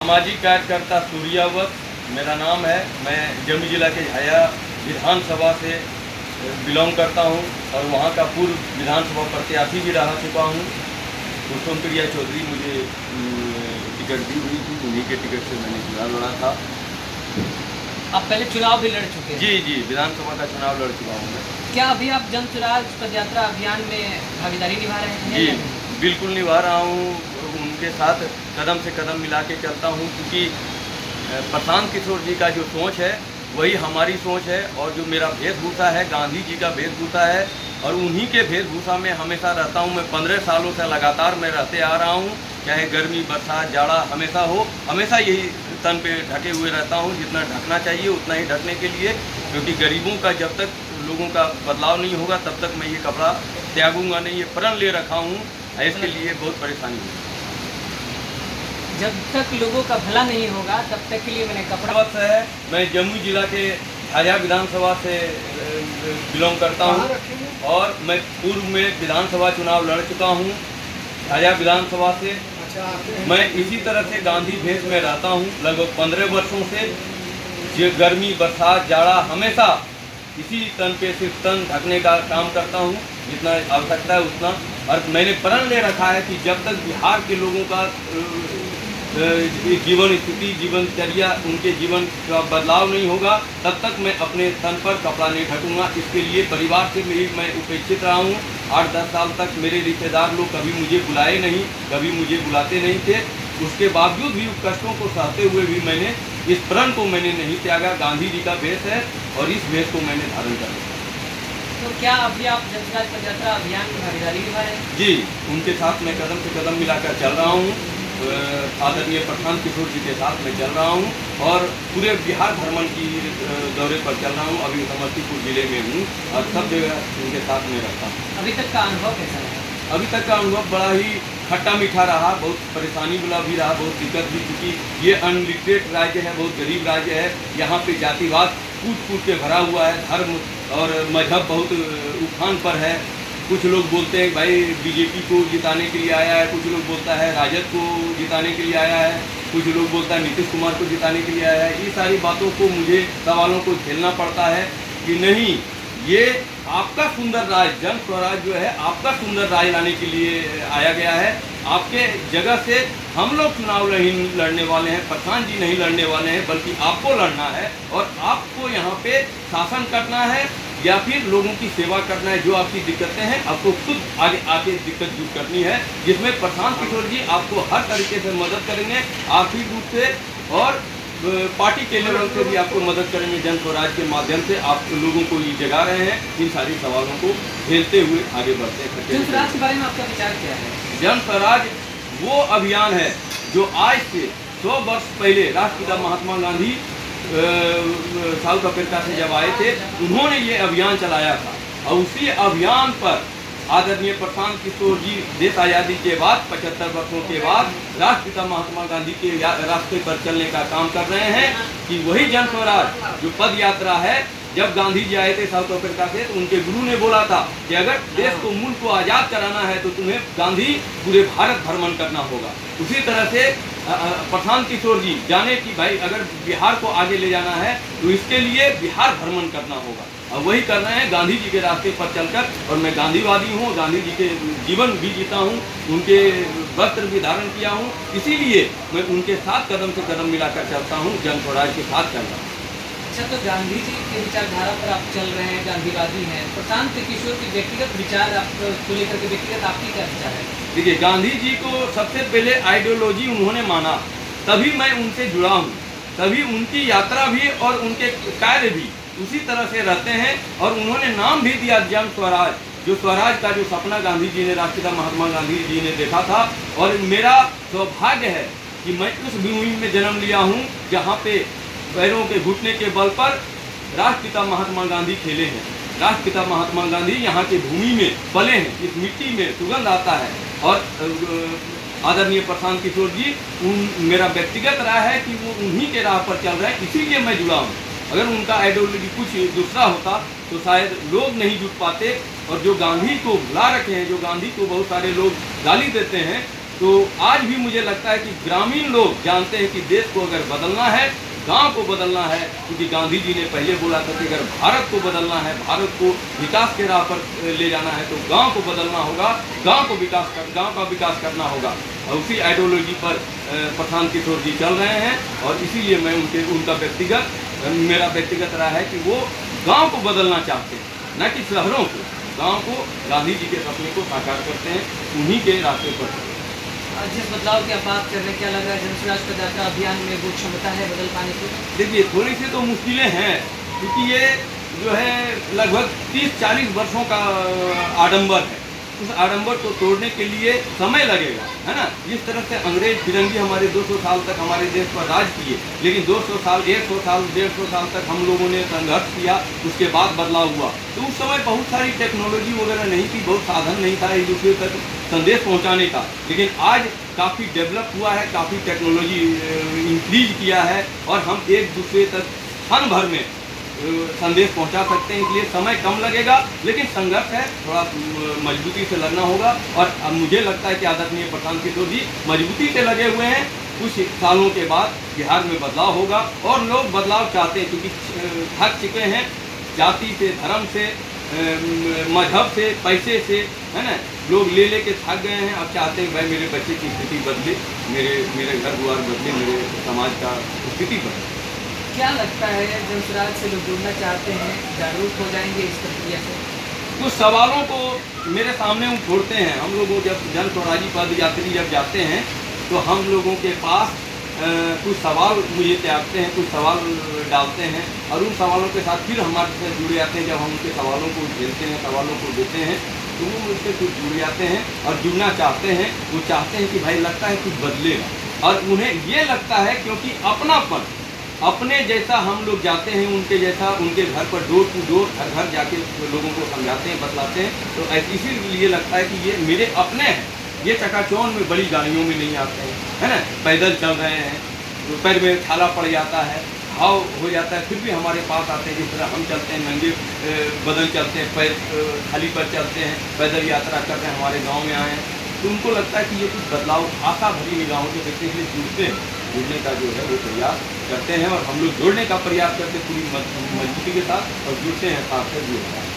सामाजिक कार्यकर्ता सूर्यावत मेरा नाम है। मैं जमुई जिला के झाया विधानसभा से बिलोंग करता हूं और वहां का पूर्व विधानसभा प्रत्याशी भी रह चुका हूं। कुसुम प्रिया चौधरी मुझे टिकट दी हुई थी, उन्हीं के टिकट से मैंने चुनाव लड़ा था। आप पहले चुनाव भी लड़ चुके हैं? जी, विधानसभा का चुनाव लड़ चुका हूँ मैं। क्या अभी आप जन स्वराज पदयात्रा अभियान में भागीदारी निभा रहे हैं? जी बिल्कुल निभा रहा हूँ, उनके साथ कदम से कदम मिला के चलता हूँ, क्योंकि प्रशांत किशोर जी का जो सोच है वही हमारी सोच है, और जो मेरा वेशभूषा है गांधी जी का वेशभूषा है, और उन्हीं के वेशभूषा में हमेशा रहता हूँ। मैं 15 सालों से लगातार मैं रहते आ रहा हूँ, चाहे गर्मी बरसात जाड़ा हमेशा हो, हमेशा यही तन पे ढके हुए रहता हूँ। जितना ढकना चाहिए उतना ही ढकने के लिए, क्योंकि गरीबों का जब तक लोगों का बदलाव नहीं होगा तब तक मैं ये कपड़ा त्यागूंगा नहीं। ये प्रण ले रखा हूँ, इसके लिए बहुत परेशानी है। जब तक लोगों का भला नहीं होगा तब तक के लिए मैंने कपड़ा है। मैं जमुई जिला के झाया विधानसभा से बिलोंग करता हूँ और मैं पूर्व में विधानसभा चुनाव लड़ चुका हूँ झाया विधानसभा से। मैं इसी तरह से गांधी भेष में रहता हूँ लगभग 15 वर्षों से। जो गर्मी बरसात जाड़ा हमेशा इसी तन पे सिर्फ तन ढकने का काम करता हूँ, जितना आवश्यकता है उतना। और मैंने प्रण ले रखा है कि जब तक बिहार के लोगों का जीवन स्थिति जीवनचर्या उनके जीवन का बदलाव नहीं होगा तब तक मैं अपने तन पर कपड़ा नहीं ढकूंगा। इसके लिए परिवार से मैं उपेक्षित रहा हूँ। 8-10 साल तक मेरे रिश्तेदार लोग कभी मुझे बुलाए नहीं, कभी मुझे बुलाते नहीं थे। उसके बावजूद भी कष्टों को सहते हुए भी मैंने इस प्रण को मैंने नहीं त्यागा। गांधी जी का वेश है और इस वेश को मैंने धारण कर लिया। तो क्या अभी आप जन स्वराज पदयात्रा अभियान में भागीदारी निभा रहे हैं? जी, उनके साथ मैं कदम से कदम मिलाकर चल रहा हूँ। आदरणीय प्रशांत किशोर जी के साथ मैं चल रहा हूँ और पूरे बिहार भ्रमण की दौरे पर चल रहा हूँ। अभी समस्तीपुर जिले में हूँ और सब जगह उनके साथ में रहता हूँ। अभी तक का अनुभव कैसा रहा? अभी तक का अनुभव बड़ा ही खट्टा मीठा रहा, बहुत परेशानी वाला भी रहा, बहुत दिक्कत भी, क्योंकि ये अनलिटरेट राज्य है, बहुत गरीब राज्य है। यहाँ पे जातिवाद कूट कूट के भरा हुआ है, धर्म और मजहब बहुत उफान पर है। कुछ लोग बोलते हैं भाई बीजेपी को जिताने के लिए आया है, कुछ लोग बोलता है राजद को जिताने के लिए आया है, कुछ लोग बोलता है नीतीश कुमार को जिताने के लिए आया है। ये सारी बातों को मुझे सवालों को झेलना पड़ता है कि नहीं, ये आपका सुंदर राज जन स्वराज जो है आपका सुंदर राज लाने के लिए आया गया है। आपके जगह से हम लोग चुनाव नहीं लड़ने वाले हैं, प्रधान जी नहीं लड़ने वाले हैं, बल्कि आपको लड़ना है और आपको यहाँ पे शासन करना है या फिर लोगों की सेवा करना है। जो आपकी दिक्कतें हैं आपको खुद आगे आके दिक्कत दूर करनी है, जिसमें प्रशांत किशोर जी आपको हर तरीके से मदद करेंगे, आर्थिक रूप से और पार्टी के लेवल से भी आपको मदद करेंगे। जन स्वराज के माध्यम से आप लोगों को ये जगा रहे हैं, इन सारी सवालों को झेलते हुए आगे बढ़ते हैं। जन स्वराज के बारे में आपका विचार क्या है? जन स्वराज वो अभियान है जो आज से 100 वर्ष पहले राष्ट्रपिता महात्मा गांधी साउथ अफ्रीका से जब आए थे, उन्होंने ये अभियान चलाया था और उसी अभियान पर आदरणीय प्रशांत किशोर जी देश आज़ादी के बाद 75 वर्षों के बाद राष्ट्रपिता महात्मा गांधी के रास्ते पर चलने का काम कर रहे हैं कि वही जन स्वराज जो पद यात्रा है। जब गांधी जी आए थे साउथ अफ्रीका से तो उनके गुरु ने बोला था कि अगर देश को मुल्क को आज़ाद कराना है तो तुम्हें गांधी पूरे भारत भ्रमण करना होगा। उसी तरह से प्रशांत किशोर जी जाने कि भाई अगर बिहार को आगे ले जाना है तो इसके लिए बिहार भ्रमण करना होगा और वही कर रहे हैं गांधी जी के रास्ते पर चलकर। और मैं गांधीवादी हूँ, गांधी जी के जीवन भी जीता हूँ, उनके वस्त्र भी धारण किया हूँ, इसीलिए मैं उनके साथ कदम से कदम मिलाकर चलता हूँ, जन स्वराज के साथ चल रहा हूँ। अच्छा, तो गांधी जी के विचारधारा पर आप चल रहे हैं, गांधीवादी हैं। प्रशांत किशोर के व्यक्तिगत विचार आपको लेकर के व्यक्तिगत आपकी क्या विचार है? देखिए, गांधी जी को सबसे पहले आइडियोलॉजी उन्होंने माना, तभी मैं उनसे जुड़ा हूँ, तभी उनकी यात्रा भी और उनके कार्य भी उसी तरह से रहते हैं। और उन्होंने नाम भी दिया जन स्वराज, जो स्वराज का जो सपना गांधी जी ने राष्ट्रपिता महात्मा गांधी जी ने देखा था। और मेरा सौभाग्य है कि मैं उस भूमि में जन्म लिया हूँ जहाँ पे पैरों के घुटने के बल पर राष्ट्रपिता महात्मा गांधी खेले हैं। राष्ट्रपिता महात्मा गांधी यहाँ की भूमि में पले हैं, इस मिट्टी में सुगंध आता है। और आदरणीय प्रशांत किशोर जी मेरा व्यक्तिगत राय है कि वो उन्हीं के राह पर चल रहे हैं, इसीलिए मैं जुड़ा हूँ। अगर उनका आइडियोलॉजी कुछ दूसरा होता तो शायद लोग नहीं जुट पाते। और जो गांधी को भुला रखे हैं, जो गांधी को बहुत सारे लोग गाली देते हैं, तो आज भी मुझे लगता है कि ग्रामीण लोग जानते हैं कि देश को अगर बदलना है, गांव को बदलना है, क्योंकि गांधी जी ने पहले बोला था कि अगर भारत को बदलना है, भारत को विकास के राह पर ले जाना है, तो गांव को बदलना होगा, गांव का विकास करना होगा। और उसी आइडियोलॉजी पर प्रशांत किशोर जी चल रहे हैं, और इसीलिए मैं मेरा व्यक्तिगत राय है कि वो गांव को बदलना चाहते हैं, न कि शहरों को। गांव को, गांधी जी के सपने को साकार करते हैं, उन्हीं के रास्ते पर चलते हैं। जिस बदलाव की आप बात कर रहे हैं, क्या लग रहा है जनस्वराज पदयात्रा अभियान में वो क्षमता है बदल पाने की? देखिए, थोड़ी सी तो मुश्किलें हैं, क्योंकि ये जो है लगभग 30-40 वर्षों का आडंबर है। उस आडंबर को तोड़ने के लिए समय लगेगा, है ना। जिस तरह से अंग्रेज फिरंगी हमारे 200 साल तक हमारे देश पर राज किए, लेकिन 200 साल, 100 साल, 150 साल तक हम लोगों ने संघर्ष किया, उसके बाद बदलाव हुआ। तो उस समय बहुत सारी टेक्नोलॉजी वगैरह नहीं थी, बहुत साधन नहीं था एक दूसरे तक संदेश पहुंचाने का। लेकिन आज काफ़ी डेवलप हुआ है, काफ़ी टेक्नोलॉजी इंक्रीज किया है, और हम एक दूसरे तक क्षण भर में संदेश पहुंचा सकते हैं। इसलिए समय कम लगेगा, लेकिन संघर्ष है, थोड़ा मजबूती से लड़ना होगा। और अब मुझे लगता है कि आदरणीय प्रशांत किशोर जी मजबूती से लगे हुए हैं। कुछ सालों के बाद बिहार में बदलाव होगा, और लोग बदलाव चाहते हैं, क्योंकि थक चुके हैं जाति से, धर्म से, मजहब से, पैसे से, है ना। लोग ले के थक गए हैं। अब चाहते हैं भाई मेरे बच्चे की स्थिति बदले, मेरे घर द्वार बदले, मेरे समाज का स्थिति बदले। क्या लगता है जनस्वराज से लोग जुड़ना चाहते हैं, जागरूक हो जाएंगे इस प्रक्रिया से? कुछ सवालों को मेरे सामने वो छोड़ते हैं। हम लोगों जब जन स्वराजी पद यात्री जब जाते हैं, तो हम लोगों के पास कुछ सवाल मुझे त्यागते हैं, कुछ सवाल डालते हैं, और उन सवालों के साथ फिर हमारे साथ जुड़ जाते हैं। जब हम उनके सवालों को झेलते हैं, सवालों को देते हैं, तो वो मुझसे कुछ जुड़ जाते हैं और जुड़ना चाहते हैं। वो चाहते हैं कि भाई लगता है कुछ बदलेगा, और उन्हें ये लगता है क्योंकि अपनापन, अपने जैसा हम लोग जाते हैं, उनके जैसा उनके घर पर डोर टू डोर, घर घर जाके लोगों को समझाते हैं, बतलाते हैं, तो इसीलिए लगता है कि ये मेरे अपने हैं। ये चकाचौंध में बड़ी गाड़ियों में नहीं आते हैं, है ना, पैदल चल रहे हैं, तो पैर में छाला पड़ जाता है, घाव हो जाता है, फिर भी हमारे पास आते हैं। जिस तरह हम चलते हैं, नंगे बदन चलते हैं, पैर खाली पर चलते हैं, पैदल यात्रा करते हैं, हमारे गाँव में आए हैं, तो उनको लगता है कि ये कुछ बदलाव आशा भरी निगाहों से देखने के लिए जुड़ते हैं, जुड़ने का जो है वो प्रयास करते हैं। और हम लोग जोड़ने का प्रयास करते हैं पूरी मजबूती के साथ, और जुड़ते हैं साथ से जुड़ते हैं।